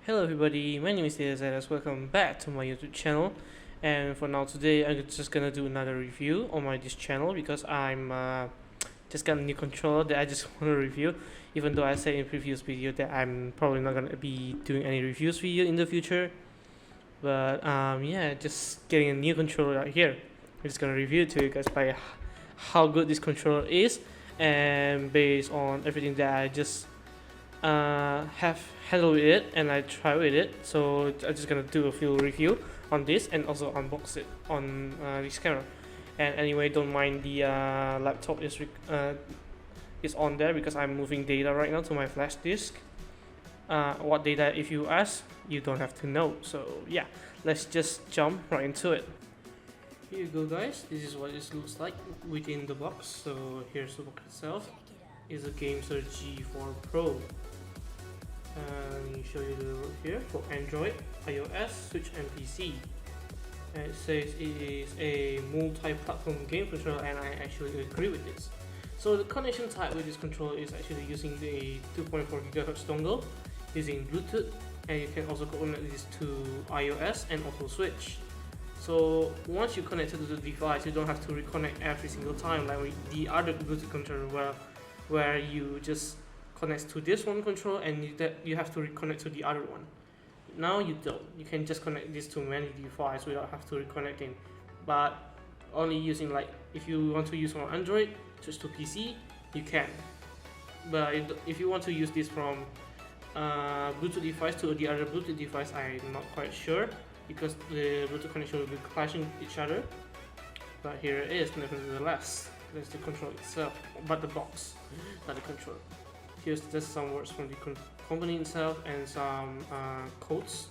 Hello everybody, my name is Zedas. Welcome back to my YouTube channel. And for now today I'm just gonna do another review on this channel because I'm just got a new controller that I just want to review. Even though I said in previous video that I'm probably not gonna be doing any reviews video in the future. But yeah, just getting a new controller out here. I'm just gonna review it to you guys by how good this controller is, and based on everything that I just have handled with it and I try with it. So I'm just gonna do a few review on this and also unbox it on this camera. And anyway, don't mind the laptop is on there because I'm moving data right now to my flash disk. What data, if you ask, you don't have to know. So yeah, let's just jump right into it. Here you go, guys. This is what it looks like within the box. So here's the box itself. It's a gamesir G4 Pro. Let me show you the root here for Android, iOS, Switch and PC. And it says it is a multi-platform game controller, and I actually agree with this. So the connection type with this controller is actually using the 2.4 GHz dongle using Bluetooth, and you can also connect this to iOS and also Switch. So once you connect it to the device, you don't have to reconnect every single time like with the other Bluetooth controller where you just connect to this one controller and you have to reconnect to the other one. Now you don't. You can just connect this to many devices without have to reconnecting. But only using, like, if you want to use on Android, switch to PC, you can. But if you want to use this from Bluetooth device to the other Bluetooth device, I'm not quite sure because the Bluetooth connection will be clashing each other. But here it is, nevertheless. There's the controller itself, but the box, not the controller. Here's just some words from the company itself and some codes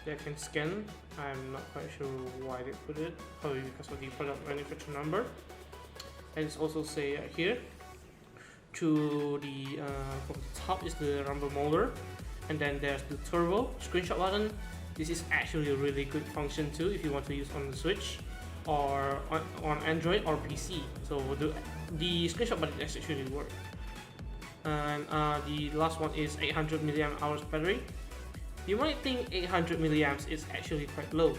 that I can scan. I'm not quite sure why they put it, probably because of the product manufacturer number. And it's also say here, to the from the top is the rumble molder, and then there's the turbo screenshot button. This is actually a really good function too if you want to use on the Switch or on Android or PC. So the screenshot button actually works. And the last one is 800 mAh battery. You might think 800 milliamps is actually quite low,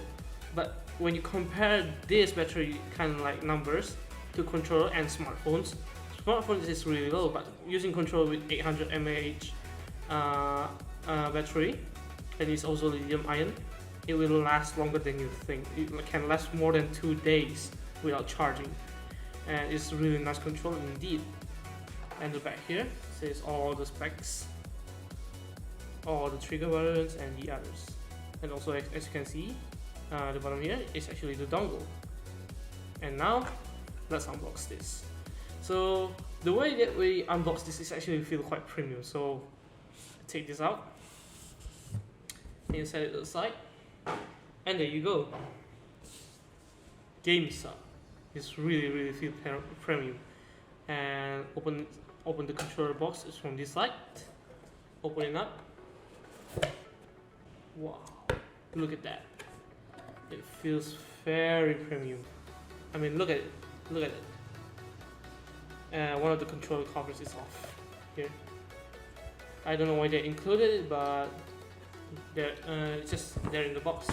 but when you compare this battery kind of like numbers to controller and smartphones is really low, but using controller with 800 mAh battery, and it's also lithium ion, it will last longer than you think. It can last more than 2 days without charging, and it's really nice controller indeed. And the back here says all the specs, all the trigger buttons and the others. And also, as you can see, the bottom here is actually the dongle. And now let's unbox this. So the way that we unbox this is actually feel quite premium. So take this out and you set it to the side, and there you go. gamesir. It's really feel premium. And open the controller box. It's from this side. Open it up. Wow, look at that. It feels very premium. I mean, look at it. Look at it. One of the controller covers is off here. I don't know why they included it, but it's just there in the box.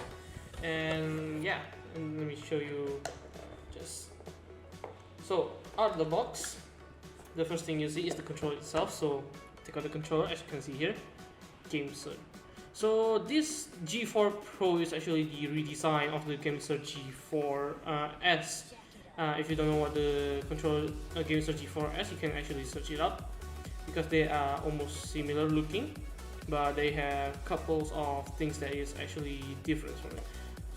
And yeah, and let me show you. Just so out of the box, the first thing you see is the controller itself. So take out the controller, as you can see here, gamesir. So this G4 Pro is actually the redesign of the gamesir G4S. If you don't know what the controller gamesir G4S, you can actually search it up because they are almost similar looking, but they have couples of things that is actually different from it.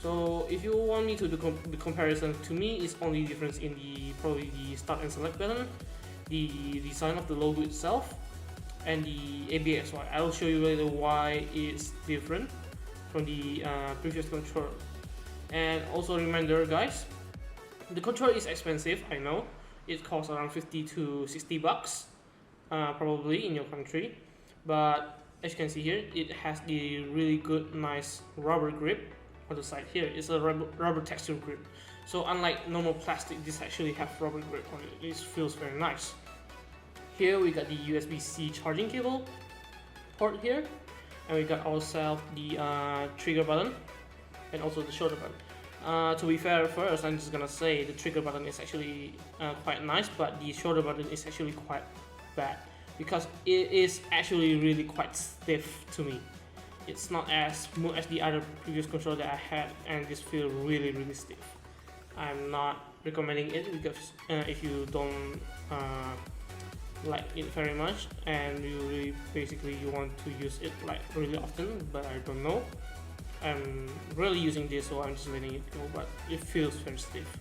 So if you want me to do the comparison, to me it's only difference in probably the start and select button, the design of the logo itself, and the ABXY. I will show you later why it's different from the previous controller. And also reminder, guys, the controller is expensive. I know it costs around 50 to 60 bucks, probably in your country. But as you can see here, it has the really good, nice rubber grip on the side here. It's a rubber texture grip. So unlike normal plastic, this actually have rubber grip on it. It feels very nice. Here we got the USB-C charging cable port here, and we got ourselves the trigger button and also the shoulder button. To be fair, first I'm just gonna say the trigger button is actually quite nice, but the shoulder button is actually quite bad because it is actually really quite stiff to me. It's not as smooth as the other previous controller that I had, and this feels really stiff. I'm not recommending it because if you don't like it very much and you really basically you want to use it like really often, but I don't know. I'm really using this, so I'm just letting it go, but it feels very stiff.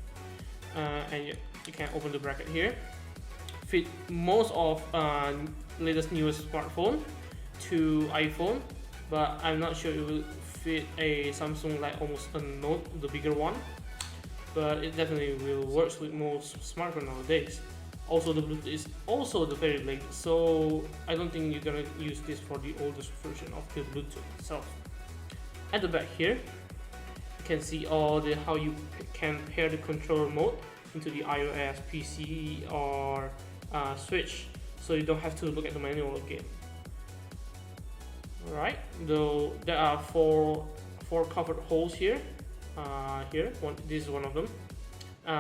And you can open the bracket here. Fit most of latest newest smartphone to iPhone, but I'm not sure it will fit a Samsung like almost a Note, the bigger one. But it definitely will work with most smartphones nowadays. Also, the Bluetooth is also the very late, so I don't think you're gonna use this for the oldest version of the Bluetooth itself. At the back here, you can see all the how you can pair the controller mode into the iOS, PC, or Switch, so you don't have to look at the manual again. Alright, though there are four covered holes here. This is one of them.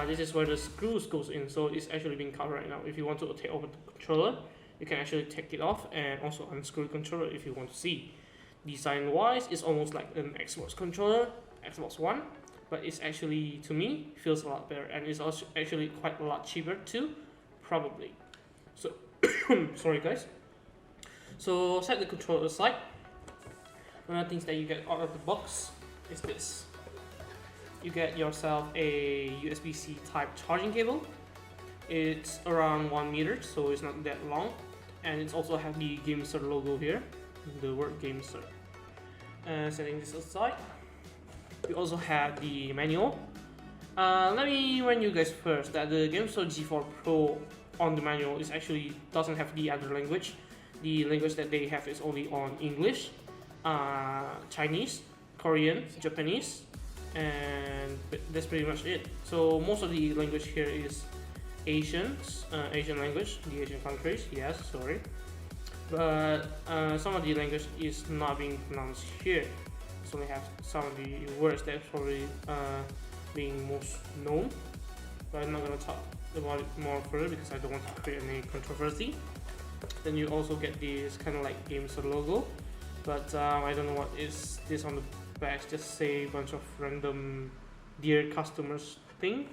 This is where the screws goes in, so it's actually being covered right now. If you want to take over the controller, you can actually take it off and also unscrew the controller if you want to see. Design wise, it's almost like an Xbox controller, Xbox One, but it's actually, to me, feels a lot better, and it's also actually quite a lot cheaper too, probably. So, sorry guys. So set the controller aside. One of the things that you get out of the box is this. You get yourself a USB-C type charging cable. It's around 1 meter, so it's not that long, and it's also have the gamesir logo here, the word gamesir. Setting this aside, we also have the manual. Let me warn you guys first that the gamesir G4 Pro on the manual is actually doesn't have the other language. The language that they have is only on English, Chinese, Korean, Japanese, and that's pretty much it. So most of the language here is Asian language, the Asian countries, yes, sorry. But some of the language is not being pronounced here. It's only have some of the words that's probably being most known. But I'm not gonna talk about it more further because I don't want to create any controversy. Then you also get this kind of like gamesir logo, but I don't know what is this on the back. Just say a bunch of random dear customers thing.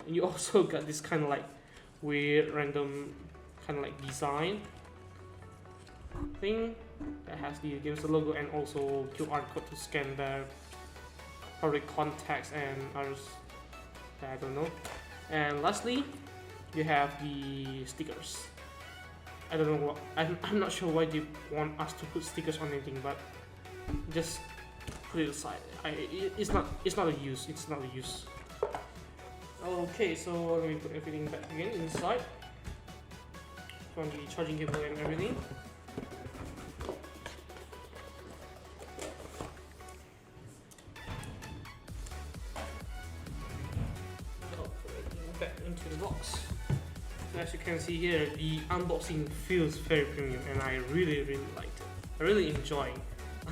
And you also got this kind of like weird random kind of like design thing that has the gamesir logo and also QR code to scan their probably contacts and others that I don't know. And lastly, you have the stickers. I don't know what I'm not sure why they want us to put stickers on anything, but just put it aside. It's not a use. It's not a use. Okay, so let me put everything back again inside from the charging cable and everything. Back into the box. So as you can see here, the unboxing feels very premium, and I really liked it. I really enjoy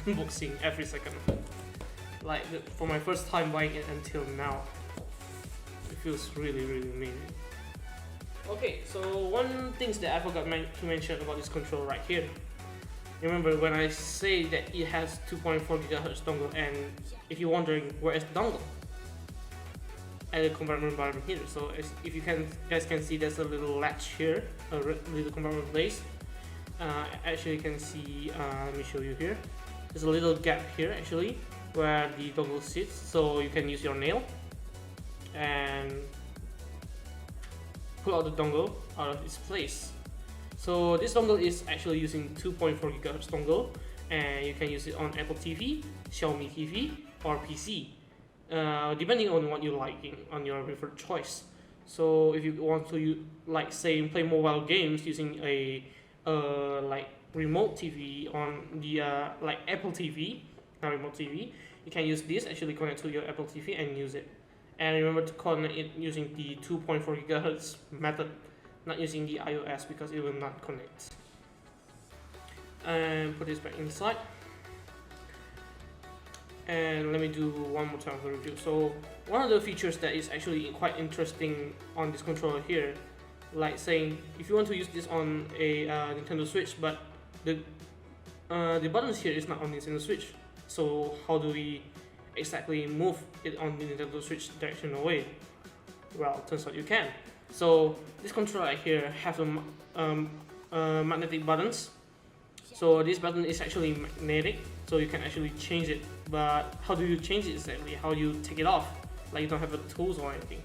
unboxing every second of it. Like for my first time buying it until now, it feels really amazing. Okay, so one thing that I forgot to mention about this controller right here. Remember when I say that it has 2.4 GHz dongle, and if you're wondering where is the dongle, at the compartment bottom here. So if you guys can see, there's a little latch here, a little compartment place. Actually, you can see. Let me show you here. There's a little gap here actually where the dongle sits, so you can use your nail and pull out the dongle out of its place. So this dongle is actually using 2.4 GHz dongle, and you can use it on Apple TV, Xiaomi TV, or PC. Depending on what you're liking, on your preferred choice. So if you want to like say play mobile games using a like remote TV on the like Apple TV, not remote TV, you can use this, actually connect to your Apple TV and use it. And remember to connect it using the 2.4 GHz method, not using the iOS because it will not connect. and put this back inside. And let me do one more time for review. So one of the features that is actually quite interesting on this controller here, like saying if you want to use this on a Nintendo Switch, but the buttons here is not on Nintendo Switch. So how do we exactly move it on the Nintendo Switch directional way? Well, turns out you can. So this controller right here has magnetic buttons. So this button is actually magnetic, so you can actually change it. But how do you change it exactly? How do you take it off? Like you don't have the tools or anything.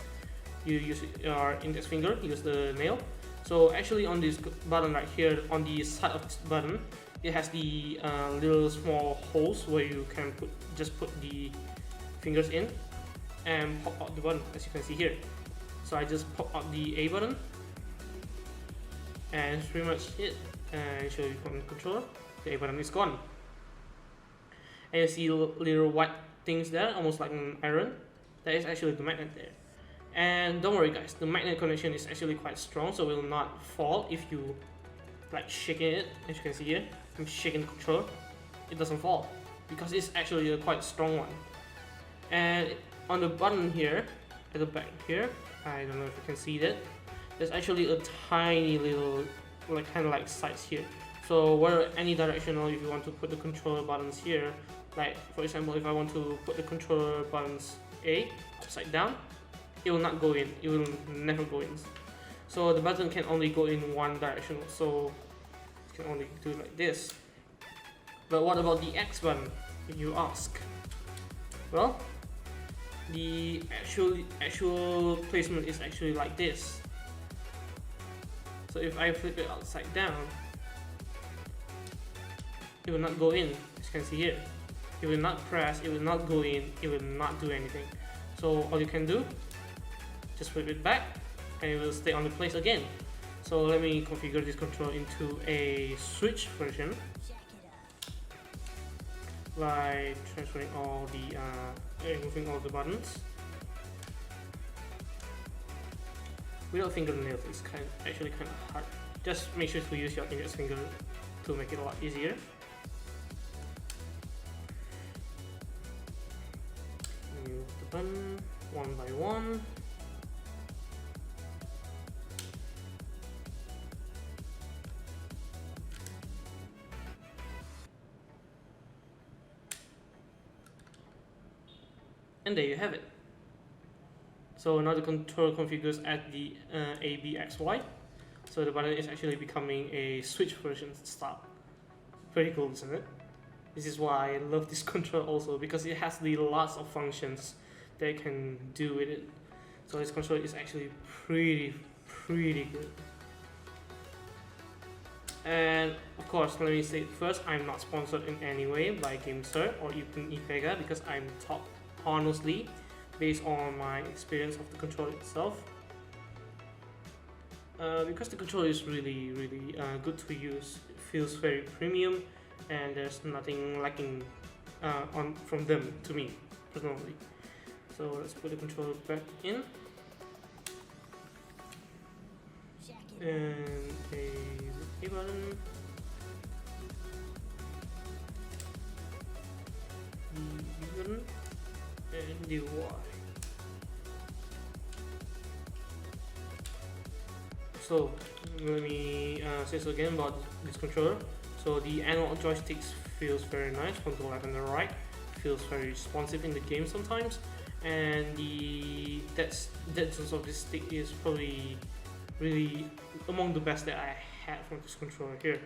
You use your index finger, use the nail. So actually on this button right here, on the side of this button, it has the little small holes where you can just put the fingers in and pop out the button, as you can see here. So I just pop out the A button, and it's pretty much it. And show you from the controller, the A button is gone. And you see little white things there, almost like an iron. That is actually the magnet there. And don't worry guys, the magnet connection is actually quite strong, so it will not fall if you like shaking it. As you can see here, I'm shaking the controller. It doesn't fall because it's actually a quite strong one. And on the button here, at the back here, I don't know if you can see that, there's actually a tiny little like kind of like sides here. So where any directional, if you want to put the controller buttons here, like for example, if I want to put the controller buttons A upside down, it will not go in. It will never go in. So the button can only go in one direction. So you can only do it like this. But what about the X button, if you ask? Well, the actual placement is actually like this. So if I flip it upside down, it will not go in, as you can see here. It will not press, it will not go in, it will not do anything. So all you can do, just flip it back and it will stay on the place again. So let me configure this controller into a Switch version by transferring all the removing all the buttons. Without fingernails, it's actually kind of hard. Just make sure to use your index finger to make it a lot easier. Remove the button one by one. And there you have it. So now the controller configures at the ABXY. So the button is actually becoming a Switch version style. Pretty cool, isn't it? This is why I love this controller also, because it has the lots of functions that you can do with it. So this controller is actually pretty good. And of course, let me say first, I'm not sponsored in any way by gamesir or even Ipega, because I'm taught honestly based on my experience of the controller itself. Because the controller is really good to use. It feels very premium, and there's nothing lacking from them to me personally. So let's put the controller back in, and a button, B button, and the Y. So let me say so again about this controller. So the analog joysticks feels very nice from the left and the right. Feels very responsive in the game sometimes, and the depth of this stick is probably really among the best that I had from this controller here.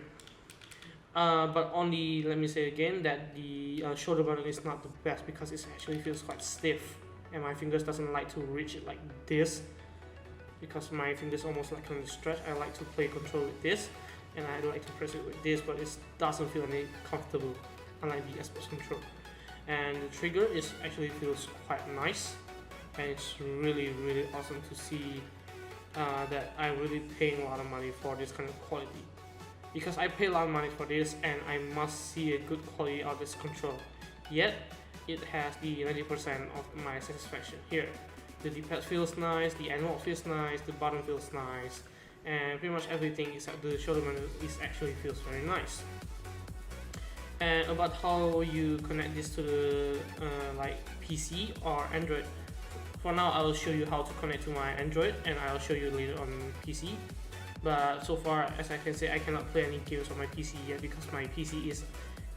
But only, let me say again, that the shoulder button is not the best because it actually feels quite stiff, and my fingers doesn't like to reach it like this, because my fingers almost like can stretch. I like to play control with this, and I like to press it with this, but it doesn't feel any comfortable, unlike the Xbox control. And the trigger actually feels quite nice, and it's really awesome to see that I'm really paying a lot of money for this kind of quality. Because I pay a lot of money for this, and I must see a good quality of this control. Yet, it has the 90% of my satisfaction here. The D-pad feels nice, the analog feels nice, the button feels nice, and pretty much everything except the shoulder menu actually feels very nice. And about how you connect this to the like PC or Android. For now, I will show you how to connect to my Android, and I'll show you later on PC. But so far, as I can say, I cannot play any games on my PC yet because my PC is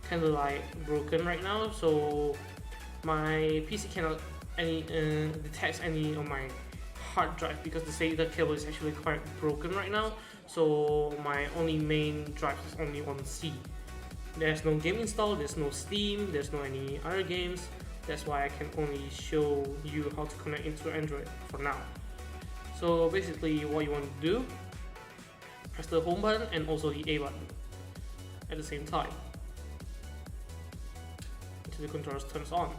kind of like broken right now. So my PC cannot detect any of my hard drive because the SATA cable is actually quite broken right now. So my only main drive is only on C. There's no game installed, there's no Steam, there's no any other games. That's why I can only show you how to connect into Android for now. So basically what you want to do, press the home button and also the A button at the same time until the controller turns on.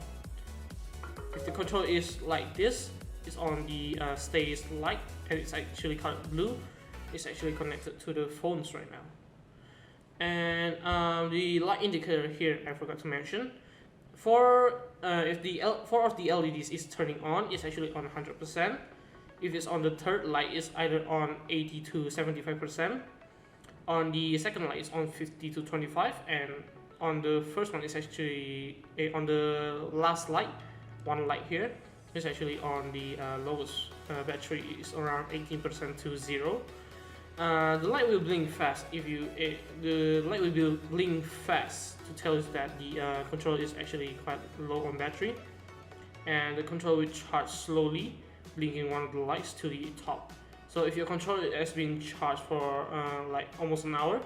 If the controller is like this, it's on the stays light and it's actually colored blue, it's actually connected to the phones right now. And the light indicator here, I forgot to mention. If the 4 of the LEDs is turning on, it's actually on 100%. If it's on the third light, it's either on 80 to 75%. On the second light, it's on 50 to 25, and on the first one, it's actually on the last light, one light here, is actually on the lowest battery is around 18% to 0. The light will blink fast the light will blink fast to tell us that the controller is actually quite low on battery, and the controller will charge slowly, blinking one of the lights to the top. So if your controller has been charged for like almost an hour,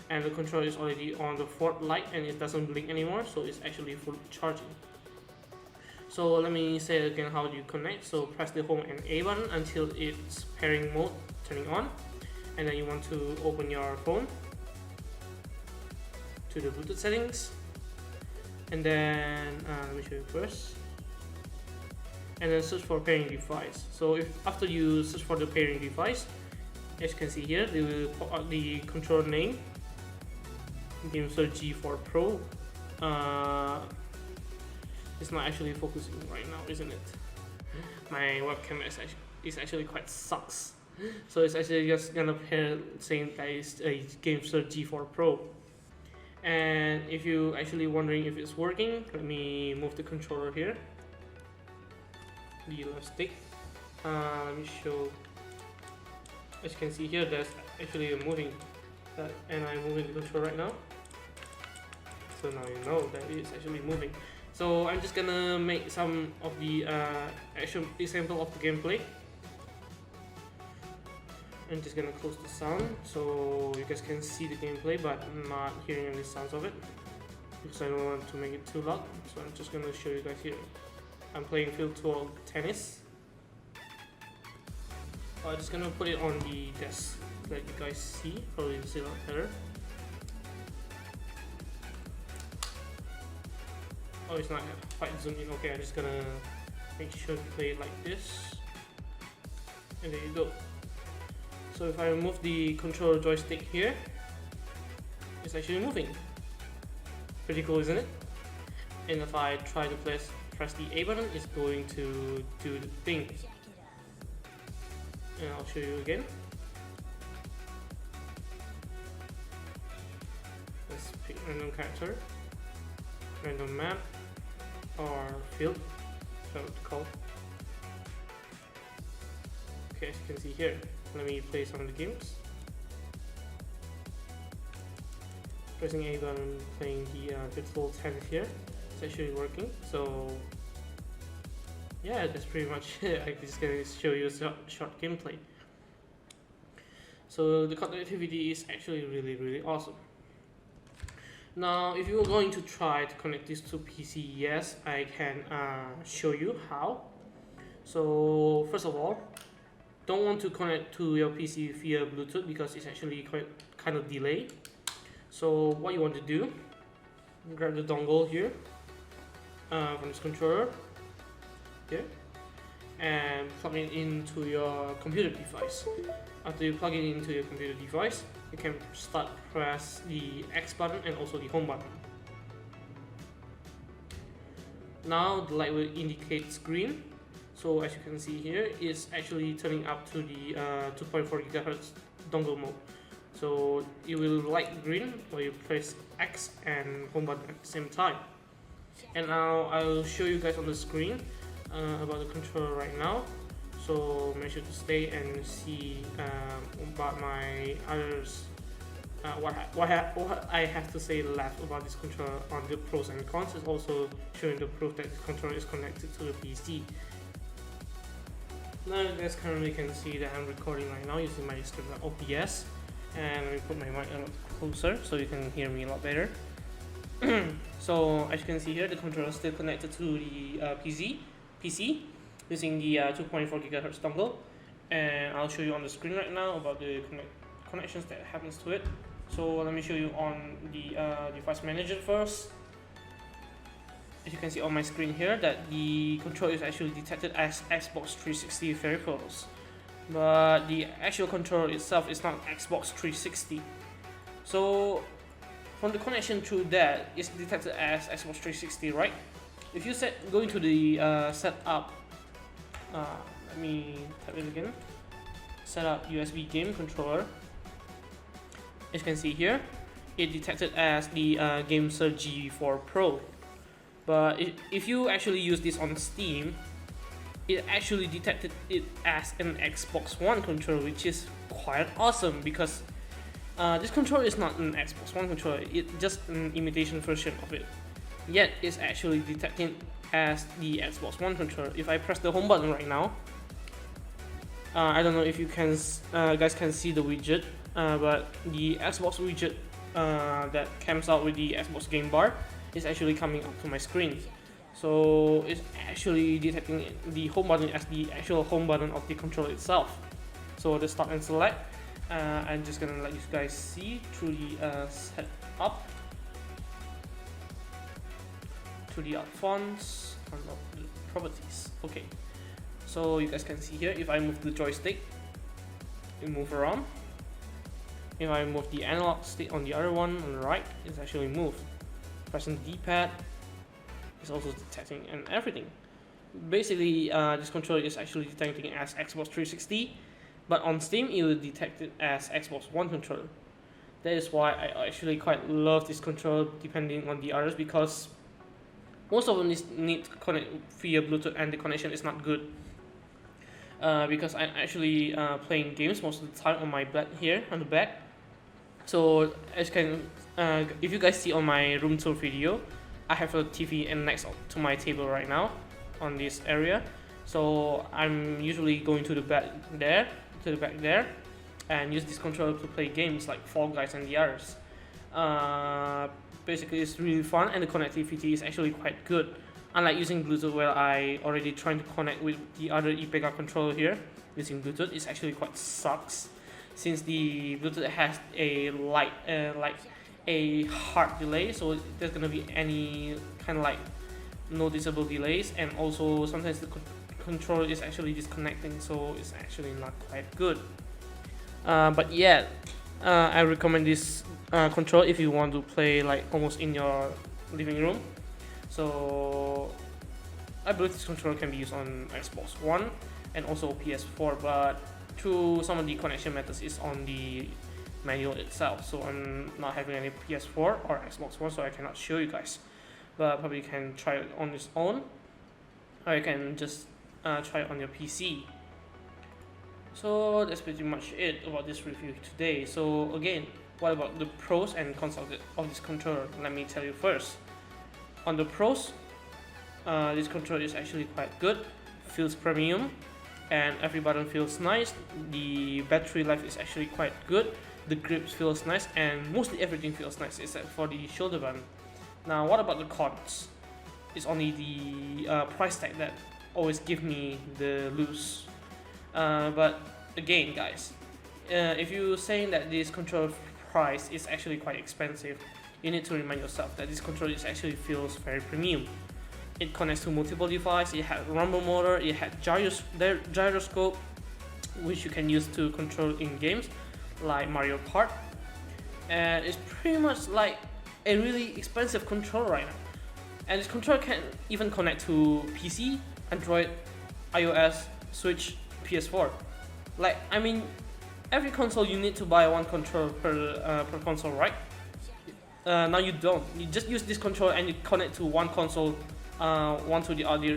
and the controller is already on the fourth light and it doesn't blink anymore, so it's actually full charging. So let me say again how do you connect. So press the home and A button until it's pairing mode turning on. And then you want to open your phone to the Bluetooth settings, and then let me show you first, and then search for pairing device. So if after you search for the pairing device, as you can see here, they will pop out the controller name, gamesir G4 Pro. It's not actually focusing right now, isn't it? My webcam is actually quite sucks. So it's actually just gonna pair saying that it's a gamesir G4 Pro. And if you're actually wondering if it's working, let me move the controller here, the left stick. Let me show. As you can see here, there's actually a moving, and I'm moving the controller right now. So now you know that it's actually moving. So I'm just gonna make some of the actual example of the gameplay. I'm just gonna close the sound so you guys can see the gameplay but not hearing any sounds of it because I don't want to make it too loud. So I'm just gonna show you guys here. I'm playing Field 12 Tennis. I'm just gonna put it on the desk so that you guys see, probably see a lot better. Oh, it's not quite zoomed in. Okay, I'm just gonna make sure to play it like this, and there you go. So if I remove the controller joystick here, it's actually moving. Pretty cool, isn't it? And if I try to press the A button, it's going to do the thing. And I'll show you again. Let's pick random character, random map, or field, that's what it's called. Okay, as you can see here. Let me play some of the games. Pressing A button, playing the Untitled Chapter here. It's actually working. So yeah, that's pretty much it. I'm just gonna show you a short gameplay. So the connectivity is actually really awesome. Now, if you're going to try to connect this to PC, yes, I can show you how. So first of all, don't want to connect to your PC via Bluetooth because it's actually quite kind of delayed. So what you want to do, grab the dongle here from this controller here and plug it into your computer device. After you plug it into your computer device, you can press the X button and also the home button. Now the light will indicate green. So as you can see here, it's actually turning up to the 2.4 GHz dongle mode. So it will light green when you press X and home button at the same time. And now I'll show you guys on the screen about the controller right now. So make sure to stay and see about my others. What I have to say left about this controller on the pros and cons is also showing the proof that this controller is connected to the PC. Now you guys currently can see that I'm recording right now using my script OBS, and let me put my mic a lot closer so you can hear me a lot better. So as you can see here, the controller is still connected to the PC using the 2.4 GHz dongle, and I'll show you on the screen right now about the connections that happens to it. So let me show you on the device manager first. As you can see on my screen here, that the controller is actually detected as Xbox 360 peripherals, but the actual controller itself is not Xbox 360. So from the connection to that, it's detected as Xbox 360, right? If you go into the setup, let me type it again. Setup USB game controller. As you can see here, it detected as the gamesir G4 Pro. But if you actually use this on Steam, it actually detected it as an Xbox One controller, which is quite awesome because this controller is not an Xbox One controller, it's just an imitation version of it. Yet it's actually detecting as the Xbox One controller. If I press the home button right now, I don't know if you guys can see the widget, but the Xbox widget that comes out with the Xbox game bar is actually coming up to my screen. So it's actually detecting the home button as the actual home button of the controller itself. So the start and select, I'm just gonna let you guys see through the setup, to the fonts, unlock the properties. Okay, so you guys can see here, if I move the joystick, it move around. If I move the analog stick on the other one on the right, it's actually moved. Pressing the D-pad is also detecting and everything. Basically, this controller is actually detecting as Xbox 360, but on Steam it will detect it as Xbox One controller. That is why I actually quite love this controller depending on the others, because most of them need to connect via Bluetooth and the connection is not good. Because I'm actually playing games most of the time on my bed here on the back. So as you can, if you guys see on my room tour video, I have a TV next to my table right now on this area. So I'm usually going to the back there, and use this controller to play games like Fall Guys and the others. Basically, it's really fun and the connectivity is actually quite good. Unlike using Bluetooth, where I already trying to connect with the other IPK controller here using Bluetooth, it's actually quite sucks, since the Bluetooth has a like a hard delay, so there's gonna be any kind of like noticeable delays, and also sometimes the controller is actually disconnecting, so it's actually not quite good. But yeah, I recommend this controller if you want to play like almost in your living room. So I believe this controller can be used on Xbox One and also PS4, but through some of the connection methods is on the manual itself, so I'm not having any PS4 or Xbox One, so I cannot show you guys, but probably you can try it on its own, or you can just try it on your PC. So that's pretty much it about this review today. So again, what about the pros and cons of this controller? Let me tell you first. On the pros, this controller is actually quite good, feels premium, and every button feels nice. The battery life is actually quite good, the grip feels nice, and mostly everything feels nice except for the shoulder button. Now what about the cons? It's only the price tag that always give me the loose. But again guys, if you're saying that this controller price is actually quite expensive, you need to remind yourself that this controller actually feels very premium. It connects to multiple devices, it has rumble motor, it has gyroscope, which you can use to control in games like Mario Kart, and it's pretty much like a really expensive controller right now. And this controller can even connect to PC, Android, iOS, Switch, PS4. Like, I mean, every console you need to buy one controller per console, right? Now you don't. You just use this controller and you connect to one console, one to the other,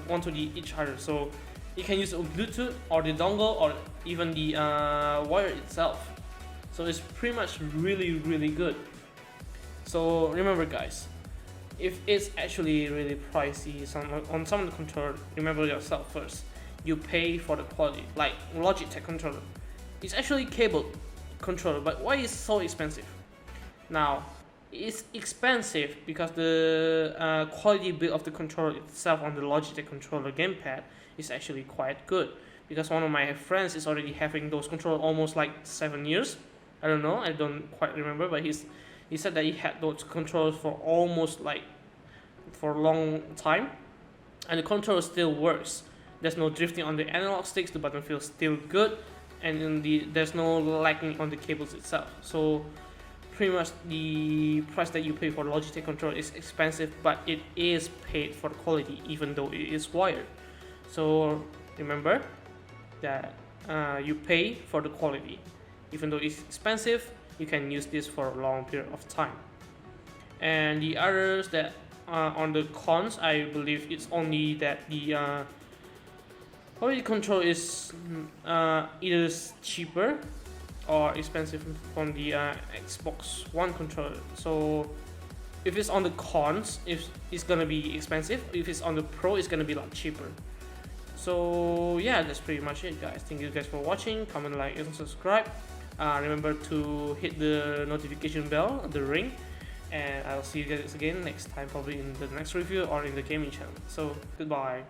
one to each other. So you can use Bluetooth or the dongle or even the wire itself. So it's pretty much really good. So remember, guys, if it's actually really pricey on some of the controller, remember yourself first. You pay for the quality, like Logitech controller. It's actually cabled controller, but why is it so expensive? Now, it's expensive because the quality build of the controller itself on the Logitech controller gamepad is actually quite good. Because one of my friends is already having those controllers almost like 7 years. I don't know, I don't quite remember, but he said that he had those controllers for almost like for a long time, and the controller still works. There's no drifting on the analog sticks, the button feels still good, and there's no lagging on the cables itself. So pretty much the price that you pay for Logitech controller is expensive, but it is paid for the quality even though it is wired. So remember that you pay for the quality. Even though it's expensive, you can use this for a long period of time. And the others that on the cons, I believe it's only that the quality control is either cheaper or expensive from the Xbox One controller. So if it's on the cons, if it's gonna be expensive. If it's on the Pro, it's gonna be a lot cheaper. So yeah, that's pretty much it, guys. Thank you guys for watching. Comment, like, and subscribe. Remember to hit the notification bell, the ring, and I'll see you guys again next time, probably in the next review or in the gaming channel. So goodbye.